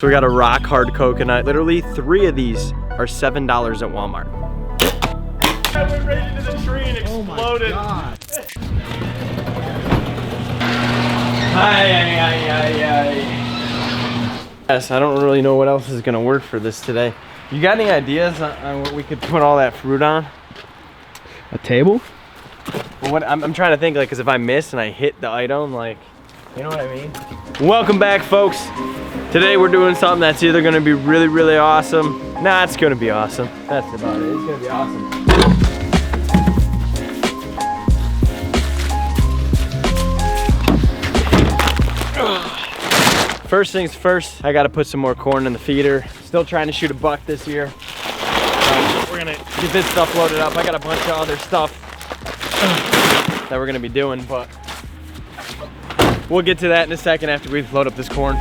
So we got a rock hard coconut. Literally 3 of these are $7 at Walmart. I went right into the tree and exploded. Oh my God. Yes, I don't really know what else is gonna work for this today. You got any ideas on what we could put all that fruit on? A table? Well, what I'm trying to think, like, cause if I miss and I hit the item, like, you know what I mean? Welcome back, folks. Today we're doing something that's either gonna be really, really awesome. Nah, it's gonna be awesome. That's about it. It's gonna be awesome. First things first, I gotta put some more corn in the feeder. Still trying to shoot a buck this year. We're gonna get this stuff loaded up. I got a bunch of other stuff that we're gonna be doing, but we'll get to that in a second after we load up this corn.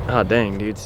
Oh dang, dude.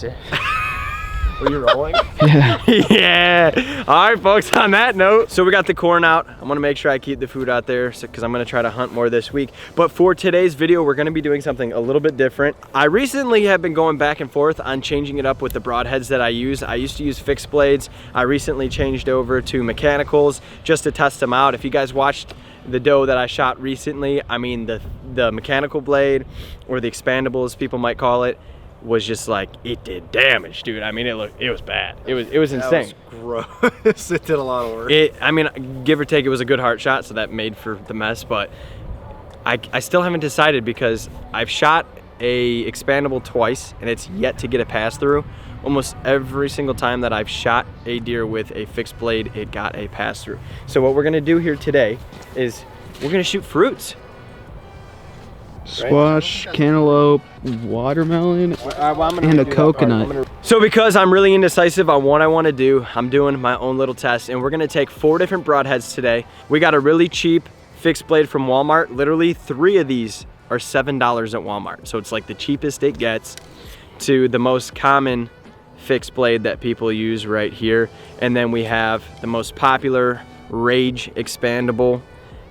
Were you rolling? Yeah. Yeah. All right, folks, on that note, so we got the corn out. I'm gonna make sure I keep the food out there because I'm gonna try to hunt more this week. But for today's video, we're gonna be doing something a little bit different. I recently have been going back and forth on changing it up with the broadheads that I use. I used to use fixed blades. I recently changed over to mechanicals just to test them out. If you guys watched the doe that I shot recently, I mean the mechanical blade, or the expandables people might call it, was just like, it did damage, dude. I mean, it was bad. It was insane. That was gross. It did a lot of work. I mean, give or take, it was a good heart shot, so that made for the mess, but I still haven't decided because I've shot a expandable twice and it's yet to get a pass through. Almost every single time that I've shot a deer with a fixed blade, it got a pass through. So what we're gonna do here today is we're gonna shoot Squash, cantaloupe, watermelon, and a coconut. So because I'm really indecisive on what I want to do, I'm doing my own little test, and we're gonna take 4 different broadheads today. We got a really cheap fixed blade from Walmart. Literally 3 of these are $7 at Walmart. So it's like the cheapest it gets to the most common fixed blade that people use right here. And then we have the most popular Rage expandable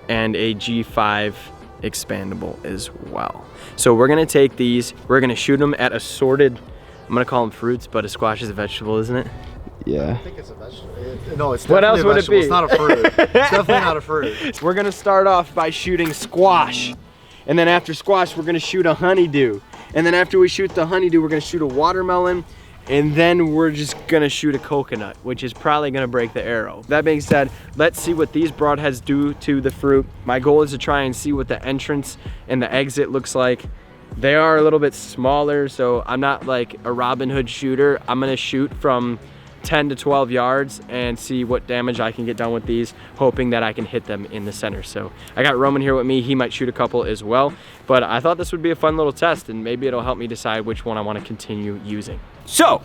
and a G5 expandable as well. So we're gonna take these, we're gonna shoot them at assorted, I'm gonna call them fruits, but a squash is a vegetable, isn't it? Yeah. I think it's a vegetable. No, it's what else definitely would a vegetable. it be? It's not a fruit. It's definitely not a fruit. We're gonna start off by shooting squash, and then after squash we're gonna shoot a honeydew, and then after we shoot the honeydew we're gonna shoot a watermelon, and then we're just gonna shoot a coconut, which is probably gonna break the arrow. That being said, let's see what these broadheads do to the fruit. My goal is to try and see what the entrance and the exit looks like. They are a little bit smaller, so I'm not like a Robin Hood shooter. I'm gonna shoot from 10 to 12 yards and see what damage I can get done with these, hoping that I can hit them in the center. So I got Roman here with me. He might shoot a couple as well, but I thought this would be a fun little test, and maybe it'll help me decide which one I want to continue using. So,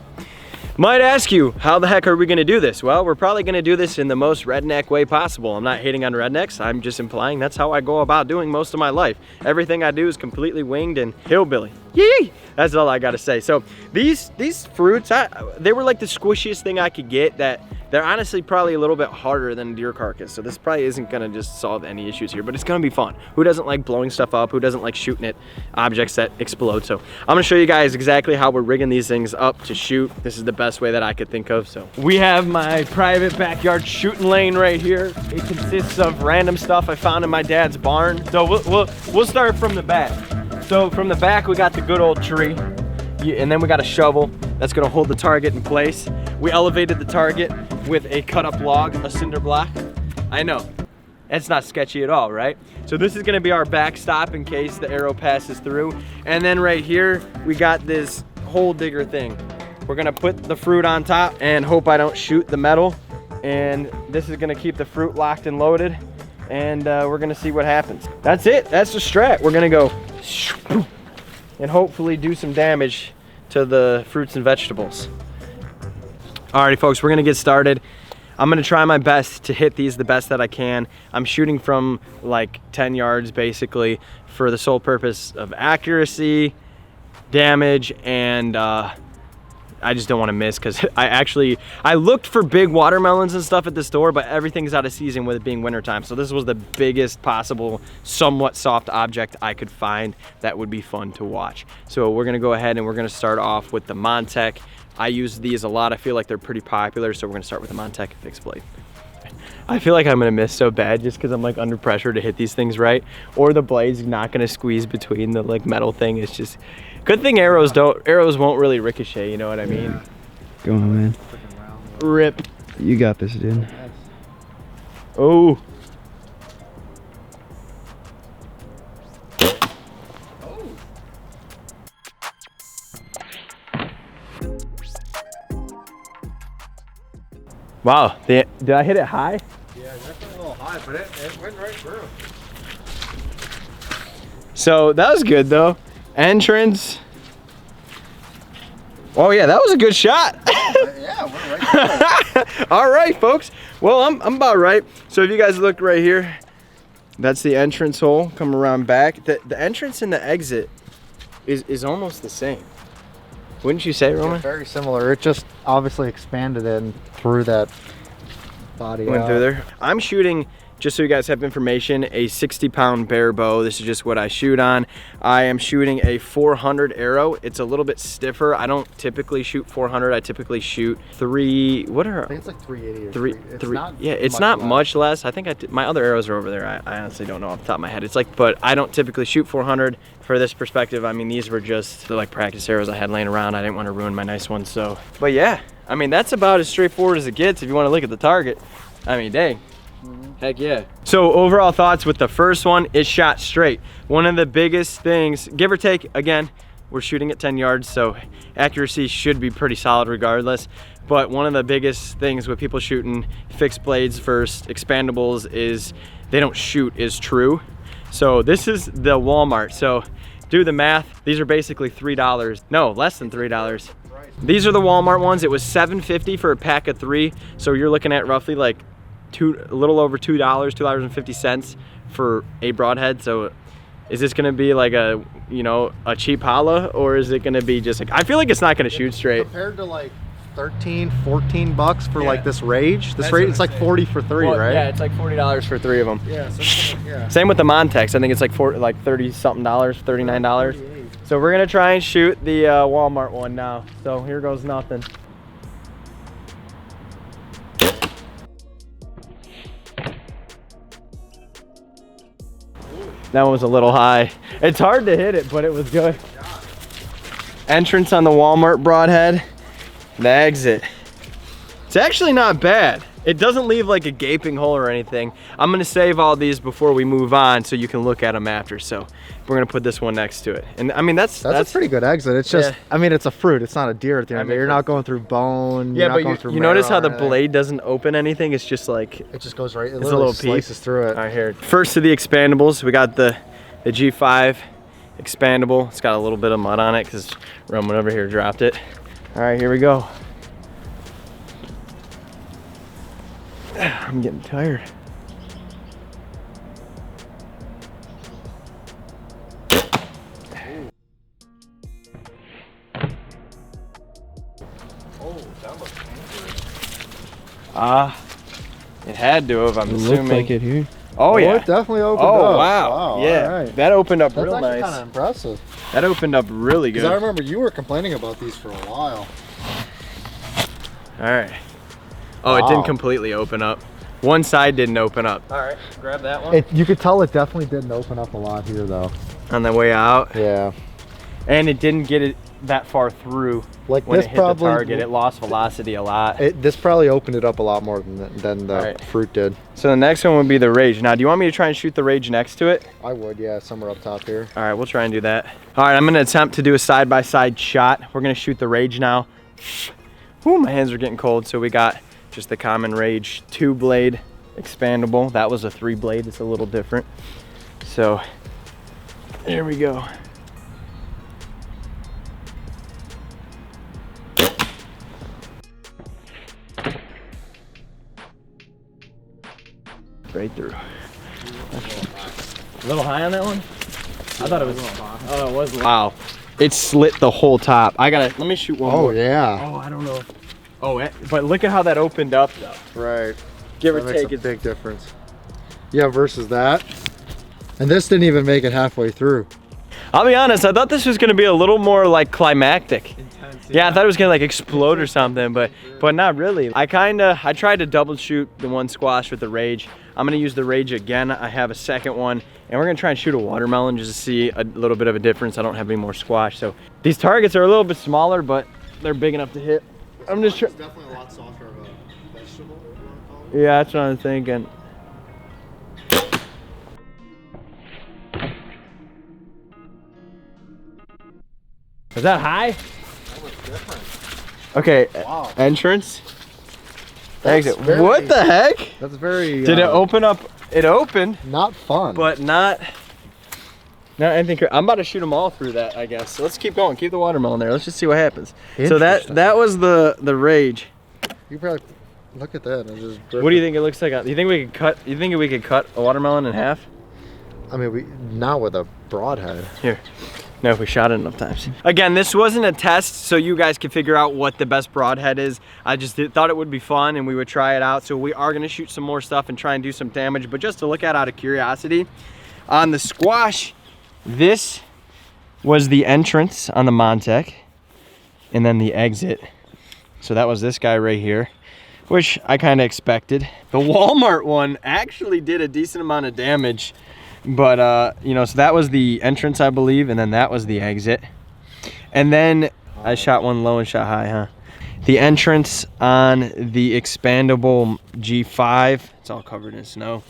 might ask you, how the heck are we gonna do this? Well, we're probably gonna do this in the most redneck way possible. I'm not hating on rednecks, I'm just implying that's how I go about doing most of my life. Everything I do is completely winged and hillbilly. Yee! That's all I gotta say. So these fruits, they were like the squishiest thing I could get. That they're honestly probably a little bit harder than a deer carcass. So this probably isn't gonna just solve any issues here, but it's gonna be fun. Who doesn't like blowing stuff up? Who doesn't like shooting at objects that explode? So I'm gonna show you guys exactly how we're rigging these things up to shoot. This is the best way that I could think of. So we have my private backyard shooting lane right here. It consists of random stuff I found in my dad's barn. So we'll start from the back. So from the back, we got the good old tree, and then we got a shovel that's gonna hold the target in place. We elevated the target with a cut up log, a cinder block. I know, it's not sketchy at all, right? So this is gonna be our backstop in case the arrow passes through. And then right here, we got this hole digger thing. We're gonna put the fruit on top and hope I don't shoot the metal. And this is gonna keep the fruit locked and loaded. And we're gonna see what happens. That's it, that's the strat. We're gonna go and hopefully do some damage to the fruits and vegetables. Alrighty folks, we're gonna get started. I'm gonna try my best to hit these the best that I can. I'm shooting from like 10 yards basically for the sole purpose of accuracy, damage, and I just don't want to miss, because I looked for big watermelons and stuff at the store, but everything's out of season with it being wintertime. So this was the biggest possible somewhat soft object I could find that would be fun to watch. So we're gonna go ahead and we're gonna start off with the Montec. I use these a lot. I feel like they're pretty popular, so we're gonna start with the Montec fixed blade. I feel like I'm gonna miss so bad just because I'm like under pressure to hit these things right, or the blade's not gonna squeeze between the like metal thing. It's just, good thing arrows won't really ricochet, you know what I mean? Yeah. Go on, man. Rip. You got this, dude. Oh. Wow, did I hit it high? Yeah, definitely a little high, but it went right through. So that was good though. Entrance. Oh yeah, that was a good shot. Yeah, we're right through. All right, folks. Well, I'm about right. So if you guys look right here, that's the entrance hole. Come around back. The entrance and the exit is almost the same. Wouldn't you say, Roman? It's very similar. It just obviously expanded in through that body. Went through there. I'm shooting, just so you guys have information, a 60-pound bare bow. This is just what I shoot on. I am shooting a 400 arrow. It's a little bit stiffer. I don't typically shoot 400. I typically shoot I think it's like 380 or it's not much less. I think my other arrows are over there. I honestly don't know off the top of my head. It's like, but I don't typically shoot 400 for this perspective. I mean, these were just the like practice arrows I had laying around. I didn't want to ruin my nice ones. So, but yeah, I mean, that's about as straightforward as it gets if you want to look at the target. I mean, dang. Heck yeah. So overall thoughts with the first one, it shot straight. One of the biggest things, give or take, again, we're shooting at 10 yards, so accuracy should be pretty solid regardless. But one of the biggest things with people shooting fixed blades first, expandables, is they don't shoot is true. So this is the Walmart. So do the math. These are basically $3. No, less than $3. These are the Walmart ones. It was $7.50 for a pack of 3. So you're looking at roughly like a little over $2, $2.50 for a broadhead. So is this gonna be like a, you know, a cheap holla, or is it gonna be just like, I feel like it's not gonna shoot straight. Compared to like 13, 14 bucks for like this Rage. This Rage, it's like 40 for 3, right? Yeah, it's like $40 for 3 of them. Yeah, so yeah. Same with the Montecs. I think it's like 30 something dollars, $39. So we're gonna try and shoot the Walmart one now. So here goes nothing. That one was a little high. It's hard to hit it, but it was good. Entrance on the Walmart broadhead. The exit. It's actually not bad. It doesn't leave like a gaping hole or anything. I'm gonna save all these before we move on so you can look at them after. So we're gonna put this one next to it. And I mean, that's a pretty good exit. It's just, I mean, it's a fruit. It's not a deer at the end. You're not going through bone. Yeah, but you notice how the blade doesn't open anything? It's just like, it just goes right, it's a little slices through it. All right, here. First to the expandables, we got the G5 expandable. It's got a little bit of mud on it because Roman over here dropped it. All right, here we go. I'm getting tired. Oh, that looks dangerous. It had to have, I'm assuming. Looks like it here. Oh yeah. It definitely opened up. Oh wow. Yeah, right. that opened up That's real actually nice. kind of impressive. That opened up really good. Because I remember you were complaining about these for a while. All right. Oh, it didn't completely open up. One side didn't open up. All right, grab that one. You could tell it definitely didn't open up a lot here though. On the way out. Yeah. And it didn't get it that far through. Like when this it hit probably, the target, it lost velocity a lot. This probably opened it up a lot more than the fruit did. So the next one would be the Rage. Now, do you want me to try and shoot the Rage next to it? I would, yeah, somewhere up top here. All right, we'll try and do that. All right, I'm gonna attempt to do a side-by-side shot. We're gonna shoot the Rage now. Whew, my hands are getting cold. So we got just the common Rage 2-blade expandable. That was a 3-blade, it's a little different. So, there we go. right through. A little high on that one? I thought it was. Oh, it was. Wow. It slit the whole top. Let me shoot one more. Oh, yeah. Oh, I don't know. Oh, but look at how that opened up though. Right. Give or That makes take a it. big difference. Yeah, versus that. And this didn't even make it halfway through. I'll be honest, I thought this was gonna be a little more like climactic. Intense, yeah, I thought it was gonna like explode or something, but not really. I tried to double shoot the one squash with the Rage. I'm gonna use the Rage again. I have a second one, and we're gonna try and shoot a watermelon just to see a little bit of a difference. I don't have any more squash, so these targets are a little bit smaller, but they're big enough to hit. I'm just trying. It's definitely a lot softer of a vegetable, if you want to call it. Yeah, that's what I'm thinking. Is that high? That was different. Okay, Wow. Entrance. That's Exit. very- What the heck? That's very... Did it open up? It opened, Not fun. but not anything. I'm about to shoot them all through that, I guess. So let's keep going. Keep the watermelon there. Let's just see what happens. So that was the Rage. You probably... Look at that. It's just What do you think it looks like? Do you think we could cut? You think we could cut a watermelon in half? I mean, not with a broadhead. Here. No, if we shot it enough times. Again, this wasn't a test, so you guys can figure out what the best broadhead is. I just thought it would be fun and we would try it out. So we are gonna shoot some more stuff and try and do some damage, but just to look at out of curiosity. On the squash, this was the entrance on the Montec, and then the exit. So that was this guy right here, which I kind of expected. The Walmart one actually did a decent amount of damage. But, you know, so that was the entrance, I believe, and then that was the exit. And then I shot one low and shot high, huh? The entrance on the expandable G5, it's all covered in snow.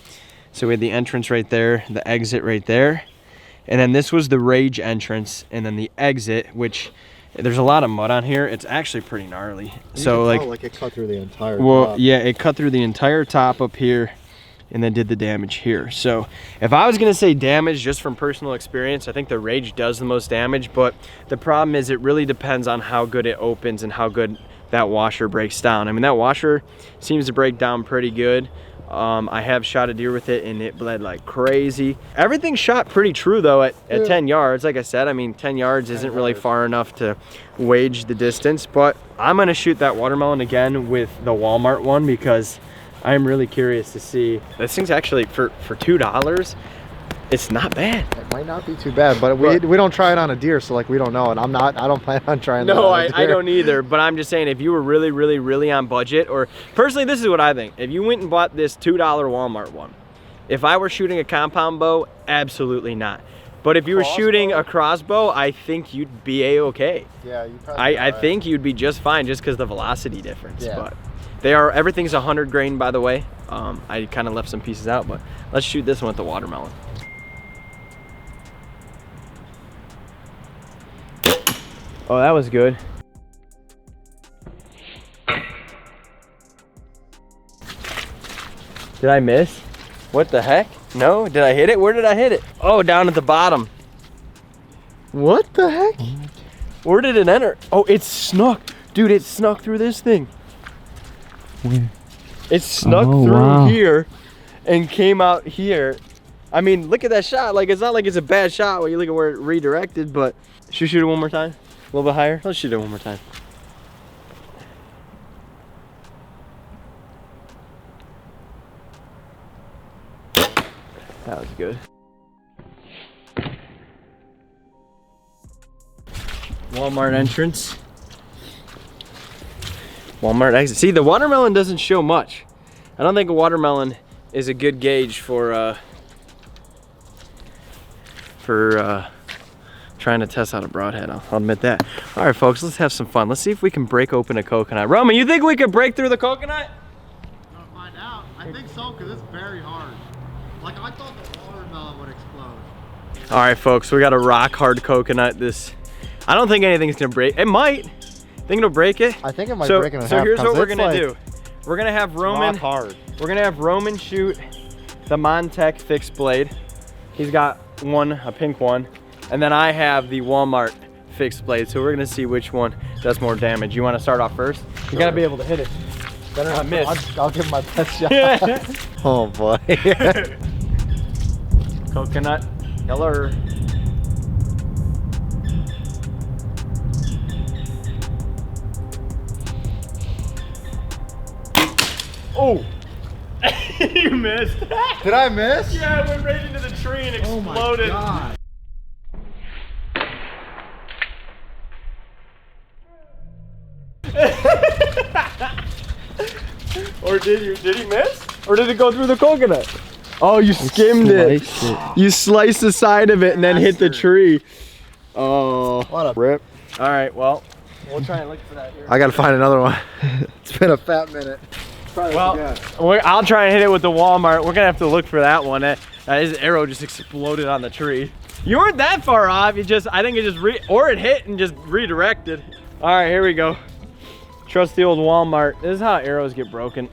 So we had the entrance right there, the exit right there. And then this was the Rage entrance, and then the exit, which there's a lot of mud on here. It's actually pretty gnarly. So like it cut through the entire top. Yeah, it cut through the entire top up here, and then did the damage here. So if I was gonna say damage just from personal experience, I think the Rage does the most damage, but the problem is it really depends on how good it opens and how good that washer breaks down. I mean, that washer seems to break down pretty good. I have shot a deer with it and it bled like crazy. Everything shot pretty true though at 10 yards. Like I said, I mean, 10 yards isn't really far enough to wage the distance, but I'm gonna shoot that watermelon again with the Walmart one because I'm really curious to see. This thing's actually, for $2, it's not bad. It might not be too bad, but we don't try it on a deer, so like we don't know. And I don't plan on trying that on a deer. I don't either, but I'm just saying if you were really, really, really on budget, or personally, this is what I think. If you went and bought this $2 Walmart one, if I were shooting a compound bow, absolutely not. But if you were shooting a crossbow, I think you'd be a-okay. Yeah, you probably I think you'd be just fine just because the velocity difference. Yeah. But everything's 100 grain, by the way. I kind of left some pieces out, but let's shoot this one with the watermelon. Oh, that was good. Did I miss? What the heck? No, did I hit it? Where did I hit it? Oh, down at the bottom. What the heck? Where did it enter? Oh, it snuck. Dude, it snuck through this thing. Where? It snuck through here and came out here. I mean, look at that shot. Like, it's not like it's a bad shot when you look at where it redirected, but should we shoot it one more time? A little bit higher? Let's shoot it one more time. That was good. Walmart entrance. Walmart exit. See, the watermelon doesn't show much. I don't think a watermelon is a good gauge for trying to test out a broadhead. I'll admit that. All right, folks, let's have some fun. Let's see if we can break open a coconut. Roman, you think we could break through the coconut? I'm gonna find out. I think so, because it's very hard. Like, I thought the watermelon would explode. All right, folks, we got a rock hard coconut. I don't think anything's gonna break. It might. Think it'll break it? I think it might break it in half. So here's what we're gonna do. We're gonna have Roman. Rock hard. We're gonna have Roman shoot the Montec fixed blade. He's got a pink one, and then I have the Walmart fixed blade. So we're gonna see which one does more damage. You want to start off first? You gotta be able to hit it. Better I missed. I'll give my best shot. Yeah. Oh boy. Coconut killer. Oh! You missed. Did I miss? Yeah, it went right into the tree and exploded. Oh my God. Or did he miss? Or did it go through the coconut? Oh, you skimmed it. You sliced the side of it and then hit the tree. Oh, What a rip. all right, well, we'll try and look for that here. I gotta find another one. It's been a fat minute. Well, I'll try and hit it with the Walmart. We're gonna have to look for that one. His arrow just exploded on the tree. You weren't that far off. I think it just or it hit and just redirected. All right, here we go. Trust the old Walmart. This is how arrows get broken.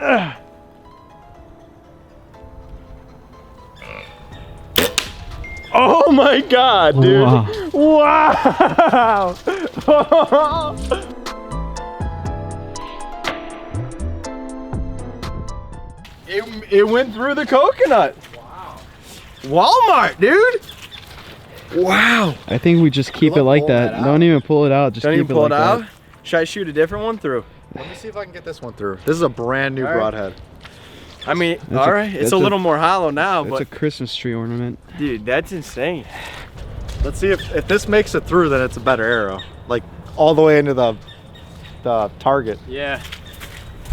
Ugh. Oh my God, dude. Wow. It went through the coconut. Wow. Walmart, dude. Wow. I think we just keep it like that. Don't even pull it out. Just Don't keep even it pull like it out. that. Should I shoot a different one through? Let me see if I can get this one through. This is a brand new broadhead. I mean, all right, it's a little more hollow now, It's but a Christmas tree ornament. dude, that's insane. Let's see if this makes it through, then it's a better arrow. Like all the way into the target. Yeah,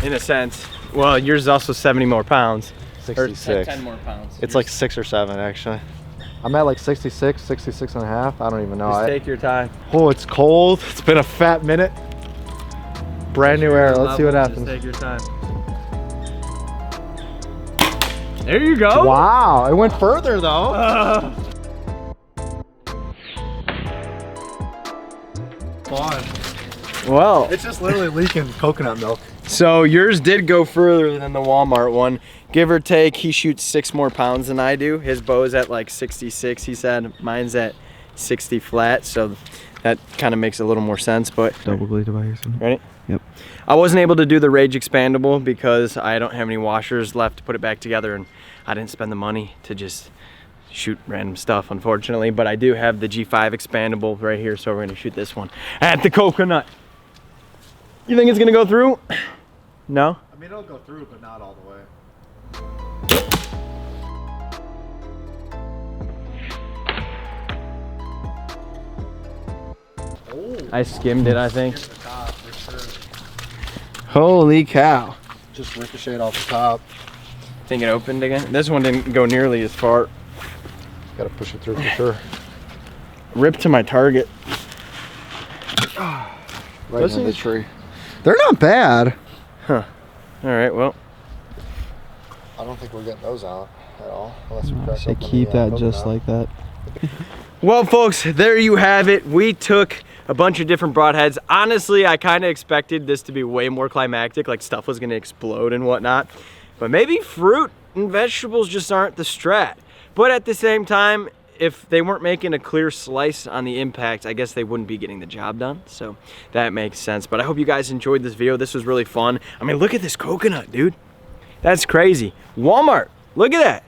in a sense. Well, yours is also 70 more pounds. 66. 10 more pounds. It's like 6 or 7 actually. I'm at like 66, 66 and a half. I don't even know. Just take your time. Oh, it's cold. It's been a fat minute. Brand new arrow. Let's see what happens. Just take your time. There you go. Wow, it went further though. Fun. Well, It's just literally leaking coconut milk. so yours did go further than the Walmart one. Give or take, he shoots 6 more pounds than I do. His bow's at like 66, he said. Mine's at 60 flat, so that kind of makes a little more sense, but... Double blade device. Ready? Yep. I wasn't able to do the Rage expandable because I don't have any washers left to put it back together, and I didn't spend the money to just shoot random stuff, unfortunately, but I do have the G5 expandable right here, so we're gonna shoot this one at the coconut. You think it's gonna go through? No? I mean, it'll go through, but not all the way. I skimmed it, I think. The top, for sure. Holy cow. Just ricocheted off the top. Think it opened again? This one didn't go nearly as far. Gotta push it through for sure. Ripped to my target. Right Those in the things- tree. They're not bad. Huh. All right, well. I don't think we're getting those out at all. Unless we I crack say open keep the, that just coconut. like that. Well, folks, there you have it. We took a bunch of different broadheads. Honestly, I kind of expected this to be way more climactic, like stuff was gonna explode and whatnot. But maybe fruit and vegetables just aren't the strat. But at the same time, if they weren't making a clear slice on the impact, I guess they wouldn't be getting the job done. So that makes sense. But I hope you guys enjoyed this video. This was really fun. I mean, look at this coconut, dude. That's crazy. Walmart, look at that.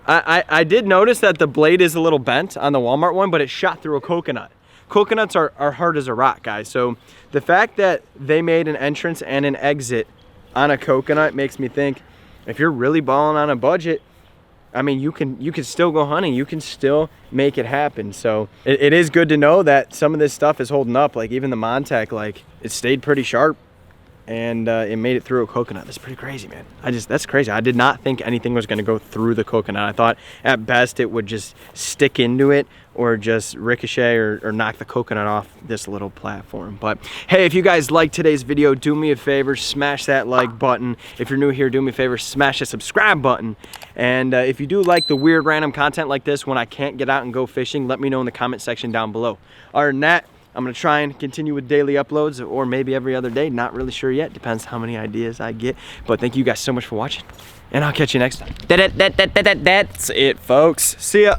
I did notice that the blade is a little bent on the Walmart one, but it shot through a coconut. Coconuts are hard as a rock, guys. So the fact that they made an entrance and an exit on a coconut makes me think, if you're really balling on a budget, I mean, you can still go hunting. You can still make it happen. So it is good to know that some of this stuff is holding up. Like even the Montec, like it stayed pretty sharp. And it made it through a coconut. That's pretty crazy, man. That's crazy. I did not think anything was gonna go through the coconut. I thought at best it would just stick into it or just ricochet or knock the coconut off this little platform. But hey, if you guys liked today's video, do me a favor, smash that like button. If you're new here, do me a favor, smash the subscribe button. And if you do like the weird random content like this when I can't get out and go fishing, let me know in the comment section down below. Other than that, I'm gonna try and continue with daily uploads or maybe every other day. Not really sure yet. Depends how many ideas I get. But thank you guys so much for watching. And I'll catch you next time. That's it, folks. See ya.